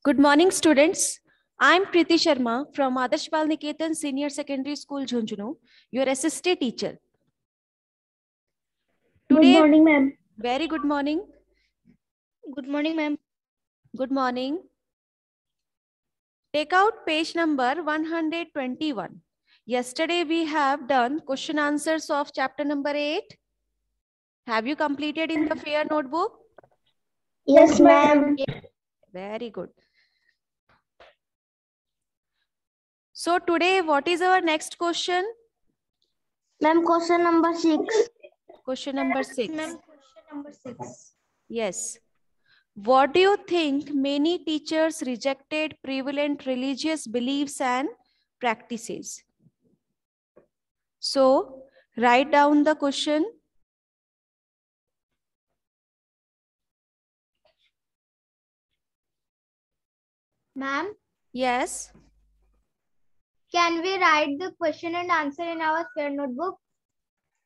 Good morning, students. I'm Preeti Sharma from Adarsh Bal Niketan Senior Secondary School, Jhunjhunu, your assistant teacher. Good Today, morning, ma'am. very good morning. Good morning, ma'am. Good morning. Take out page number 121. Yesterday, we have done question answers of chapter number 8. Have you completed in the fair notebook? Yes, ma'am. Very good. So today, what is our next question? Ma'am, question number 6. Question number 6. Ma'am, question number 6. Yes. What do you think many teachers rejected prevalent religious beliefs and practices? So, write down the question. Ma'am, Yes. can we write the question and answer in our spare notebook?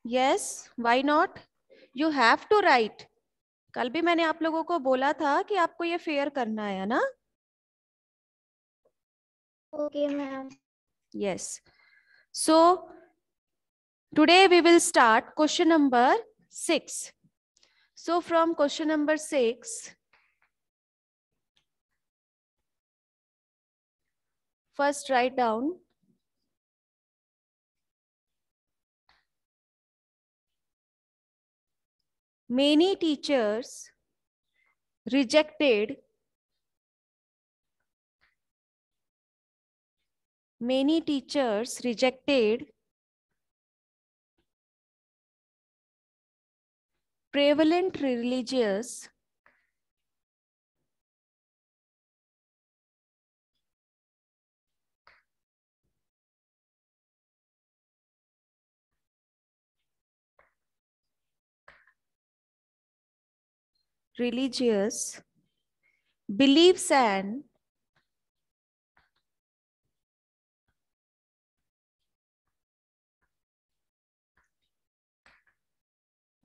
Yes. Why not? You have to write. कल भी मैंने आप लोगों को बोला था कि आपको ये फेयर करना है ना? Okay, ma'am. Yes. So, today we will start question number 6. So, from question number 6, first write down many teachers rejected prevalent religious beliefs and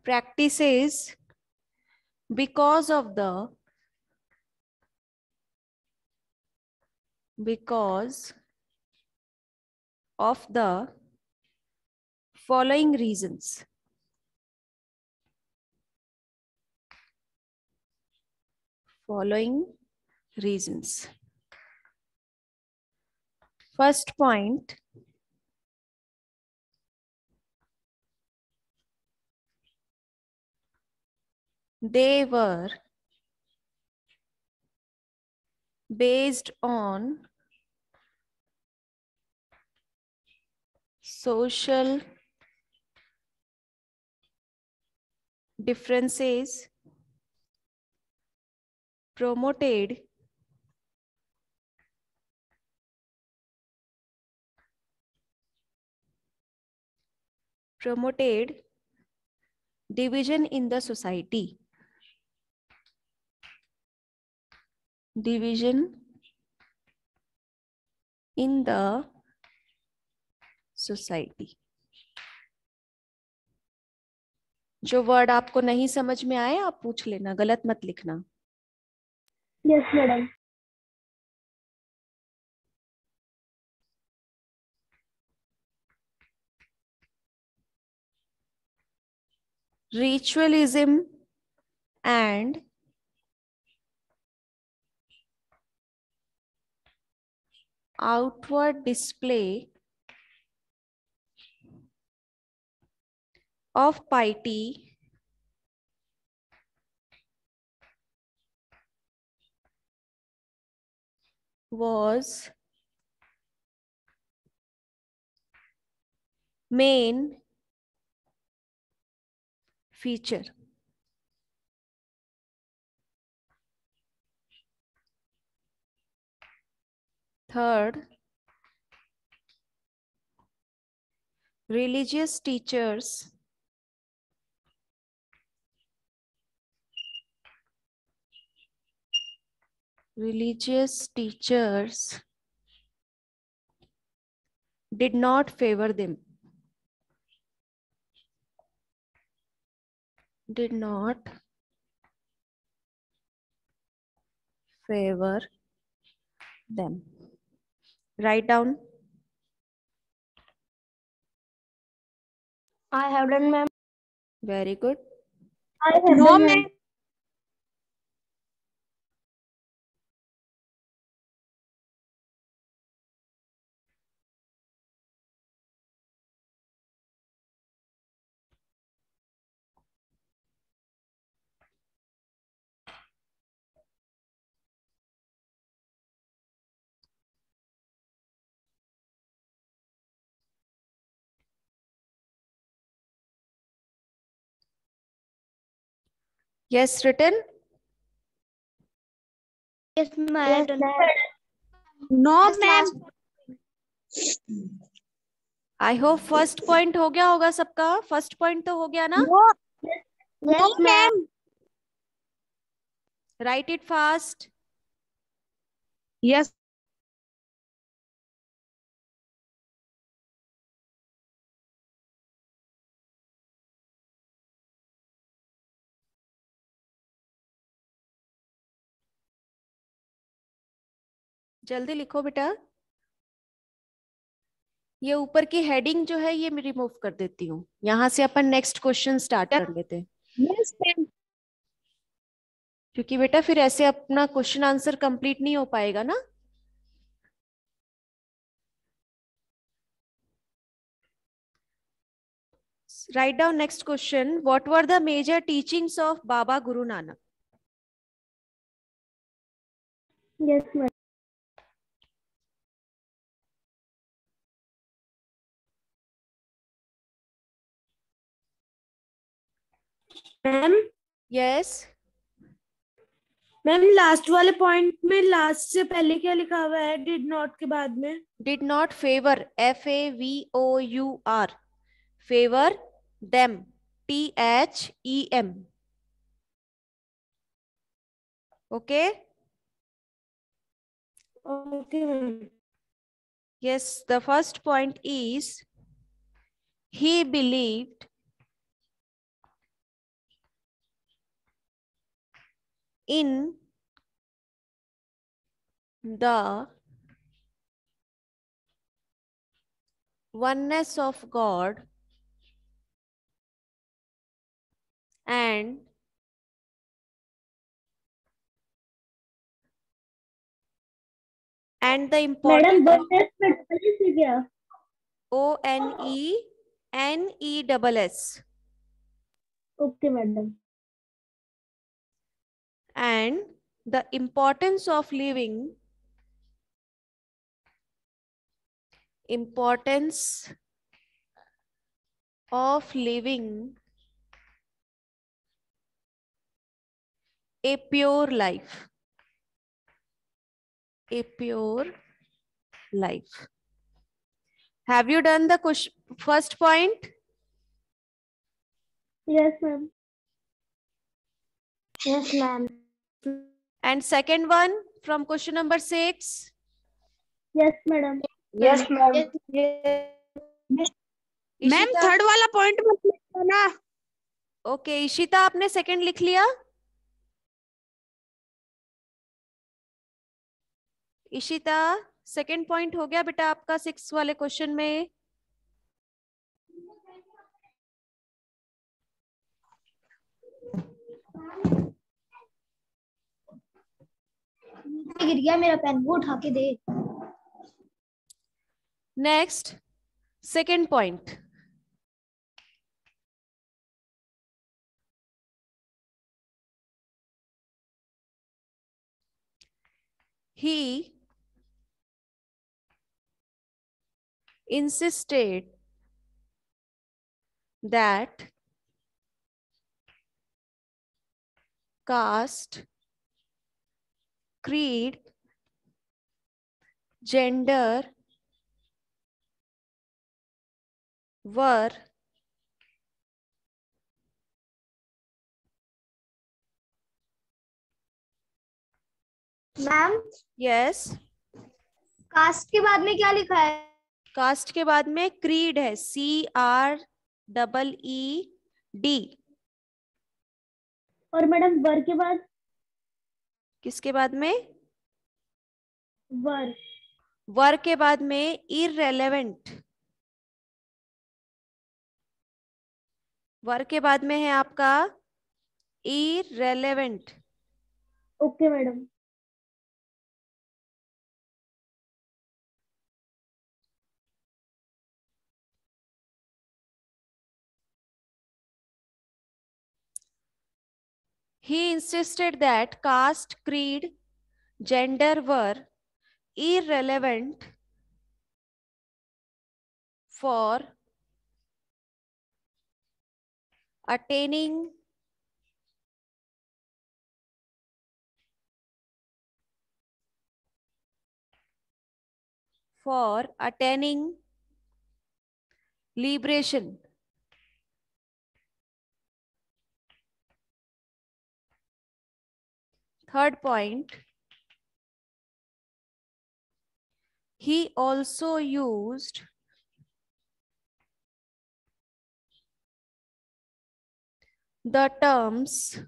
practices because of the following reasons. First point, they were based on social differences promoted division in the society. Division in the society. जो word आपको नहीं समझ में आए आप पूछ लेना, गलत मत लिखना. Yes, madam. Ritualism and outward display of piety was main feature. Third, religious teachers did not favor them. Did not favor them. Write down. I have done, ma'am. Very good. I have done, ma'am. Yes, written. Yes, ma'am. I have done. No, ma'am. I hope first point हो गया होगा सबका. First point तो हो गया ना. No, Yes, ma'am. Right it fast. yes. जल्दी लिखो बेटा. ये ऊपर की हेडिंग जो है ये मैं रिमूव कर देती हूँ. यहाँ से अपन नेक्स्ट क्वेश्चन स्टार्ट कर लेते हैं. Yes, ma'am. क्योंकि बेटा फिर ऐसे अपना क्वेश्चन आंसर कंप्लीट नहीं हो पाएगा ना. Write down next question. What were the major teachings of Baba Guru Nanak? Yes, ma'am. Ma'am Yes. Ma'am last वाले पॉइंट में लास्ट से पहले क्या लिखा हुआ है डिड नॉट के बाद में? Did not favor. FAVOUR. Favor them. THEM. Okay. Okay ma'am. Yes. The first point is he believed in the oneness of God and the madam importance बस टेस्ट में डाली थी क्या? ONENESS okay madam. and the importance of living a pure life. A pure life. Have you done the first point? Yes, ma'am. Yes, ma'am. And second one from question number 6? Yes, madam. Yes, ma'am. Ma'am Ishita? Third वाला point मत लिखो ना. Okay Ishita आपने second लिख लिया. Ishita second point हो गया बेटा आपका 6 वाले क्वेश्चन में. गिर गया मेरा पेन, वो उठा के दे. Next second point. He insisted that caste, creed, gender were ma'am yes. Caste के बाद में क्या लिखा है? कास्ट के बाद में क्रीड है. CREED. और मैडम वर के बाद? किसके बाद में? वर वर के बाद में irrelevant, वर के बाद में है आपका irrelevant. Okay madam. He insisted that caste, creed, gender were irrelevant for attaining liberation. Third point, he also used the terms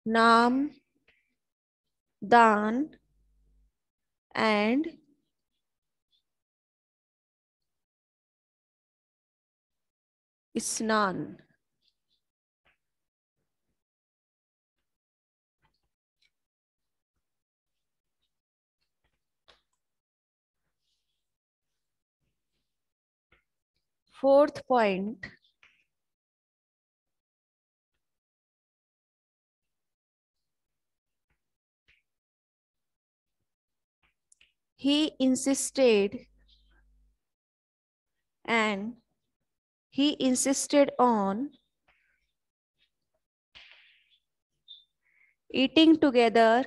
naam, dan and isnan. Fourth point, he insisted on eating together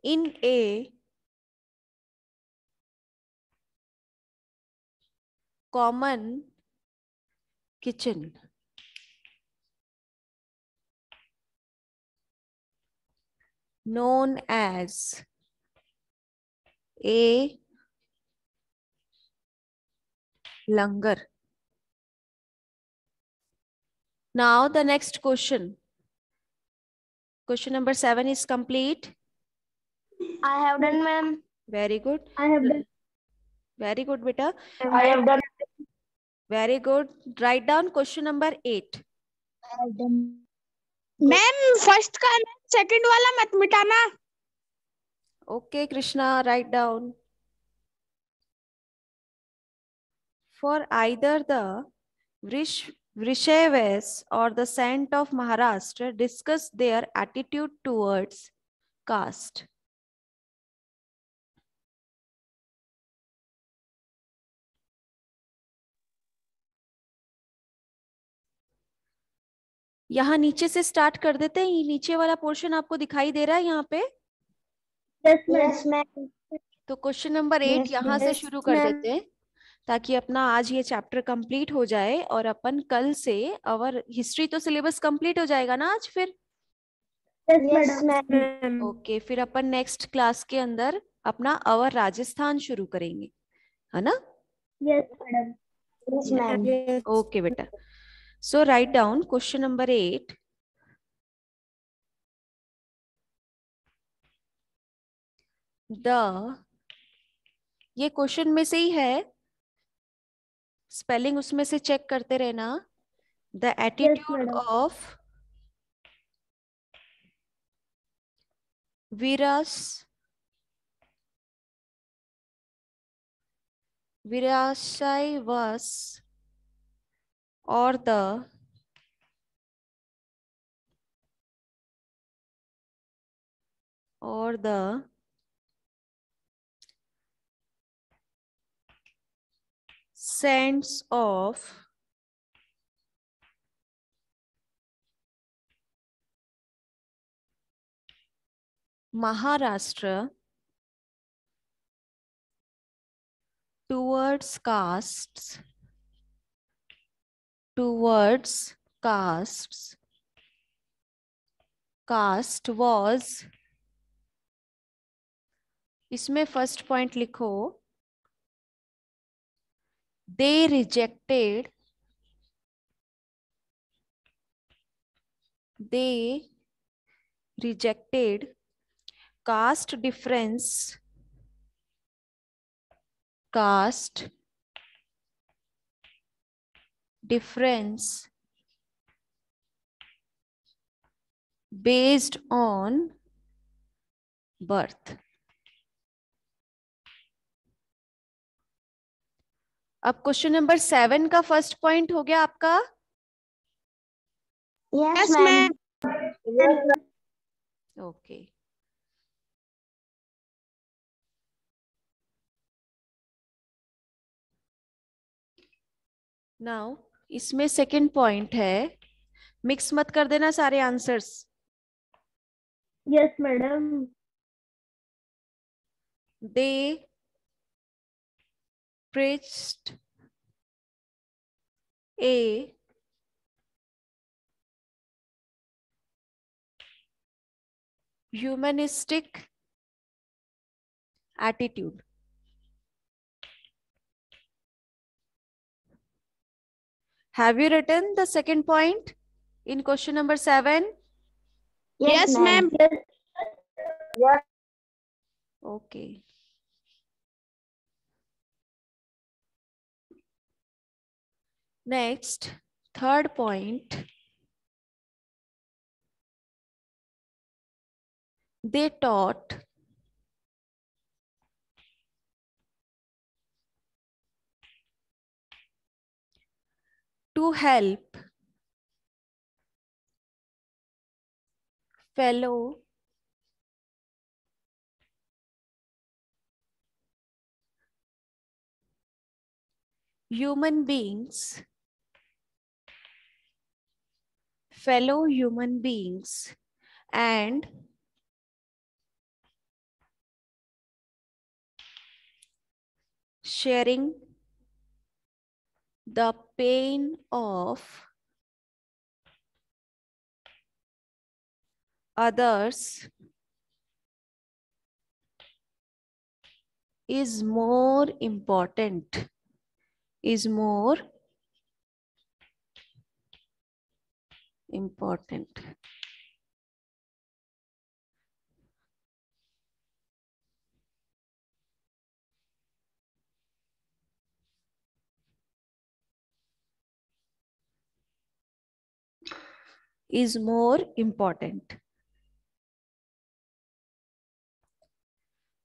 in a common kitchen. Known as a langar. Now the next question. Question number 7 is complete. I have done, ma'am. Very good. I have done. Very good, beta. I have done. Very good. Write down question number 8. I have done. Ma'am first का second वाला मत मिटाना. Okay, Krishna, write down. For either the Vrishavas or the Sant of Maharashtra discuss their attitude towards caste. यहाँ नीचे से start कर देते हैं. ये नीचे वाला पोर्शन आपको दिखाई दे रहा है यहाँ पे. Yes, ma'am. तो क्वेश्चन नंबर 8 यहाँ से शुरू कर देते हैं ताकि अपना आज ये चैप्टर कंप्लीट हो जाए और अपन कल से और हिस्ट्री तो सिलेबस कंप्लीट हो जाएगा ना आज फिर. Yes, ma'am. ओके, फिर अपन नेक्स्ट क्लास के अंदर अपना अवर राजस्थान शुरू करेंगे, है ना. Yes madam. Yes, ma'am. Okay बेटा. सो राइट डाउन क्वेश्चन नंबर 8. ये क्वेश्चन में से ही है, स्पेलिंग उसमें से चेक करते रहना. The attitude of Virashaivas or the sense of Maharashtra towards castes caste was इसमें फर्स्ट पॉइंट लिखो, they rejected caste difference based on birth. अब क्वेश्चन नंबर 7 का फर्स्ट पॉइंट हो गया आपका। Yes, Yes, ma'am. ma'am. Okay, now इसमें second point है, mix मत कर देना सारे answers. Yes, madam. They preached a humanistic attitude. Have you written the second point in question number 7? Yes, ma'am. Yes. Okay. Next, third point. They taught to help fellow human beings and sharing the pain of others is more important is more important. Is more important.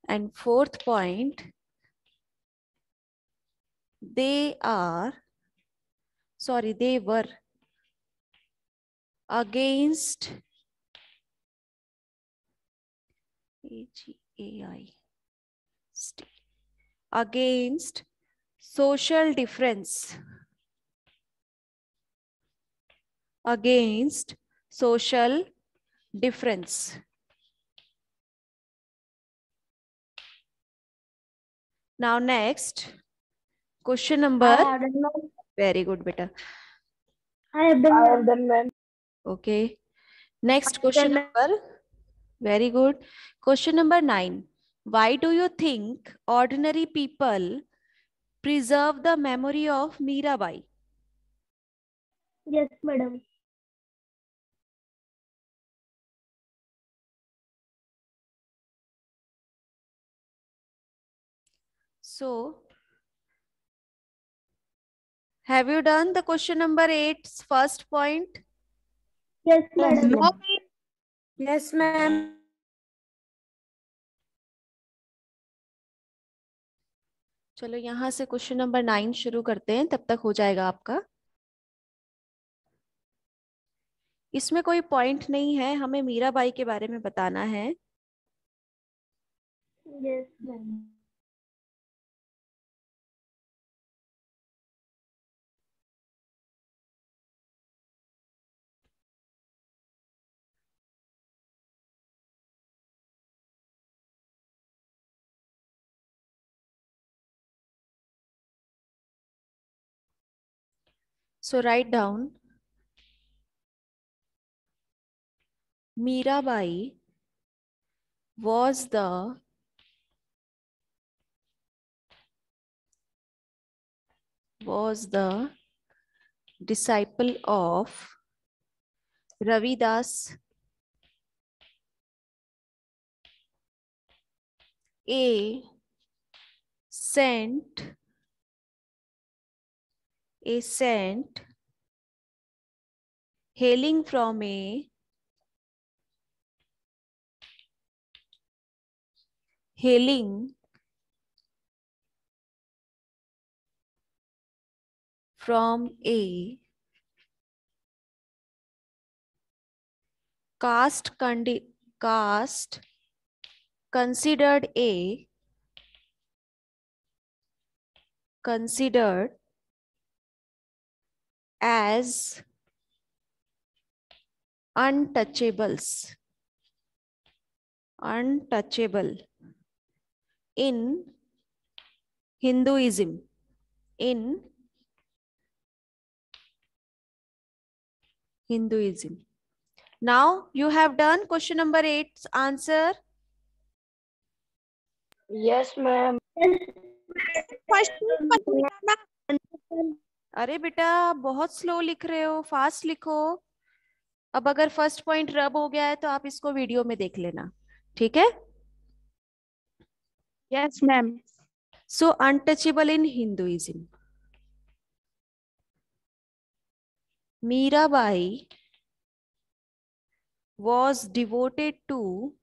And fourth point, they were against against social difference, against social difference. Now next question number, very good beta. I have done, ma'am. Okay, next question number, very good. Question number 9. Why do you think ordinary people preserve the memory of Mirabai? Yes, madam. So, have you done the question number 8's first point? Yes, madam. No. Yes, ma'am. चलो यहाँ से question number 9 शुरू करते हैं, तब तक हो जाएगा आपका। इसमें कोई पॉइंट नहीं है, हमें मीराबाई के बारे में बताना है। Yes, ma'am. So write down, Mirabai was the was the disciple of Ravidas. A saint hailing from a caste considered as untouchable in Hinduism. Now you have done question number 8's answer. Yes, ma'am. अरे बेटा बहुत slow लिख रहे हो, fast लिखो. अब अगर first point रब हो गया है तो आप इसको वीडियो में देख लेना, ठीक है? Yes, ma'am. So untouchable in Hinduism. Mirabai was devoted to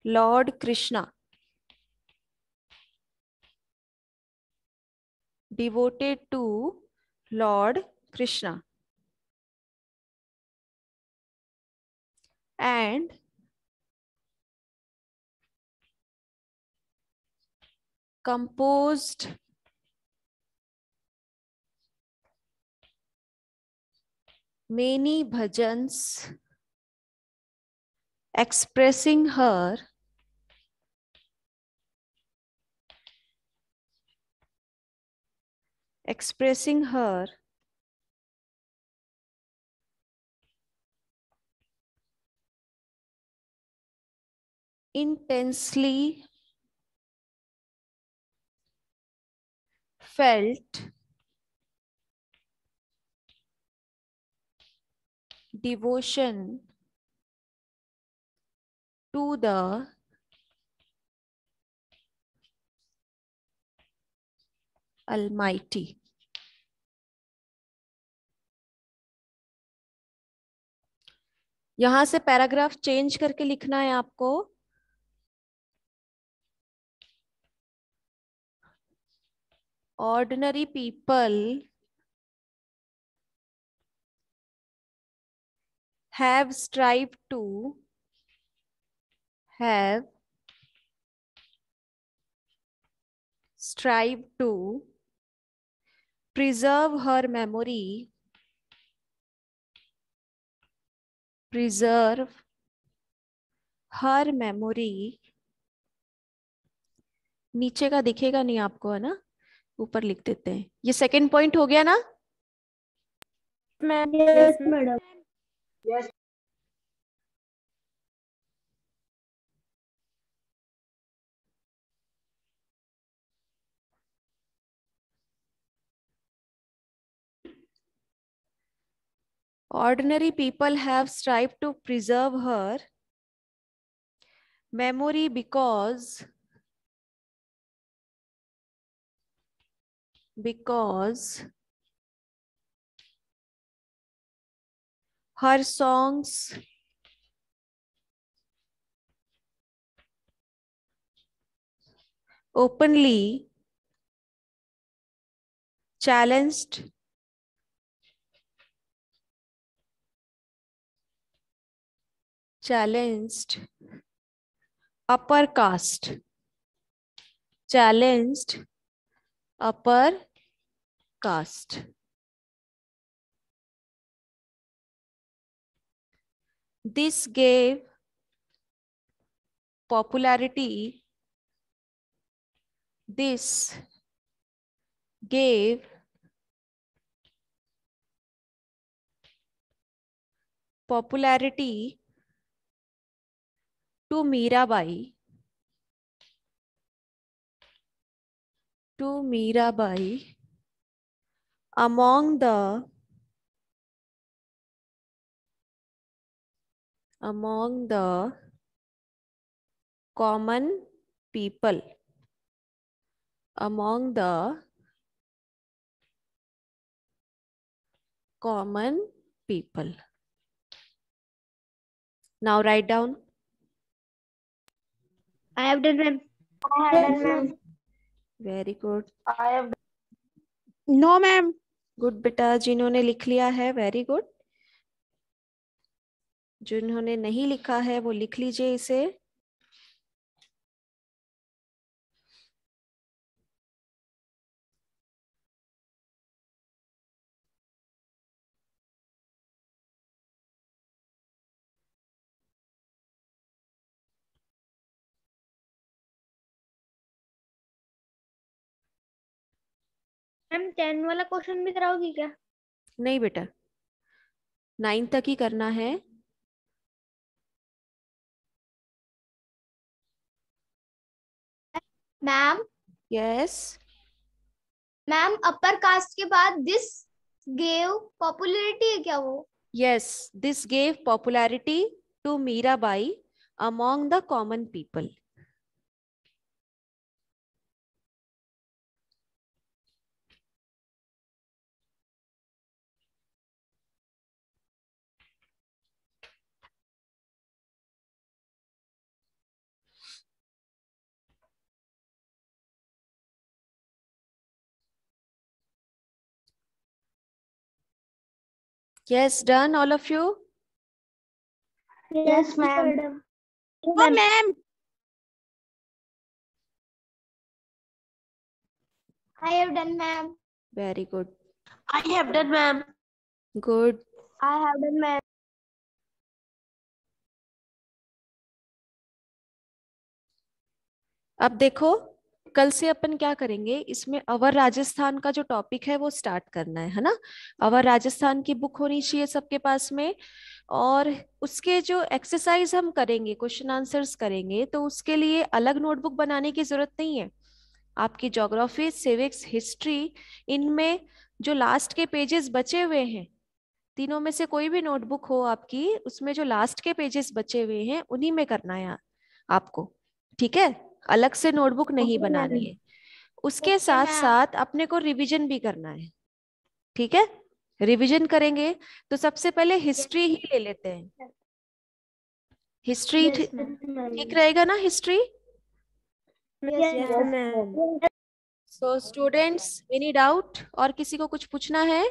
Lord Krishna. Devoted to Lord Krishna. And composed many bhajans expressing her intensely felt devotion to the Almighty. यहां से पैराग्राफ चेंज करके लिखना है आपको. Ordinary people have strived to preserve her memory, नीचे का दिखेगा नहीं आपको, है ना? ऊपर लिख देते हैं. ये सेकंड पॉइंट हो गया ना? Ma'am. Yes, madam. Yes. Ordinary people have strived to preserve her memory because her songs openly challenged upper caste. This gave popularity popularity to Mirabai among the common people. Among the common people. Now write down. I have done, ma'am. Very good. I have No, ma'am. Good बेटा, जिन्होंने लिख लिया है very good. जिन्होंने नहीं लिखा है वो लिख लीजिए इसे. मैम 10 वाला क्वेश्चन भी कराओगी क्या? नहीं बेटा, 9 तक ही करना है. Ma'am yes. Ma'am upper caste के बाद दिस गेव पॉपुलैरिटी है क्या वो? Yes, this gave popularity to Mirabai among the common people. Yes, done all of you? Yes, ma'am. No, ma'am. I have done, ma'am. Very good. I have done, ma'am. Good. I have done, ma'am. अब देखो, कल से अपन क्या करेंगे, इसमें अवर राजस्थान का जो topic है वो स्टार्ट करना है ना. अवर राजस्थान की बुक होनी चाहिए सबके पास में. और उसके जो एक्सरसाइज हम करेंगे, क्वेश्चन आंसर्स करेंगे, तो उसके लिए अलग नोटबुक बनाने की जरूरत नहीं है. आपकी ज्योग्राफी, सिविक्स, हिस्ट्री, इनमें जो लास्ट के पेजेस बचे हुए हैं, तीनों में से कोई भी नोटबुक हो आपकी, उसमें जो लास्ट के पेजेस बचे हुए हैं उन्हीं में करना है आपको. ठीक है, अलग से नोटबुक नहीं बनानी है. उसके साथ साथ अपने को रिवीजन भी करना है. ठीक है, रिवीजन करेंगे तो सबसे पहले हिस्ट्री ही ले लेते हैं. हिस्ट्री ठीक रहेगा ना? History. So students, any doubt? और किसी को कुछ पूछना है?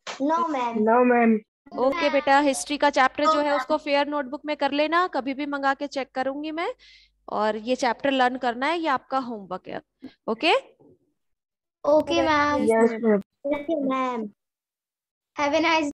No, ma'am. No, ma'am. Okay बेटा, हिस्ट्री का चैप्टर जो है उसको फेयर नोटबुक में कर लेना. कभी भी मंगा के चेक करूंगी मैं. और ये चैप्टर लर्न करना है, ये आपका होमवर्क है. Okay. Okay, ma'am. Yes, ma'am. Okay, ma'am. Have a nice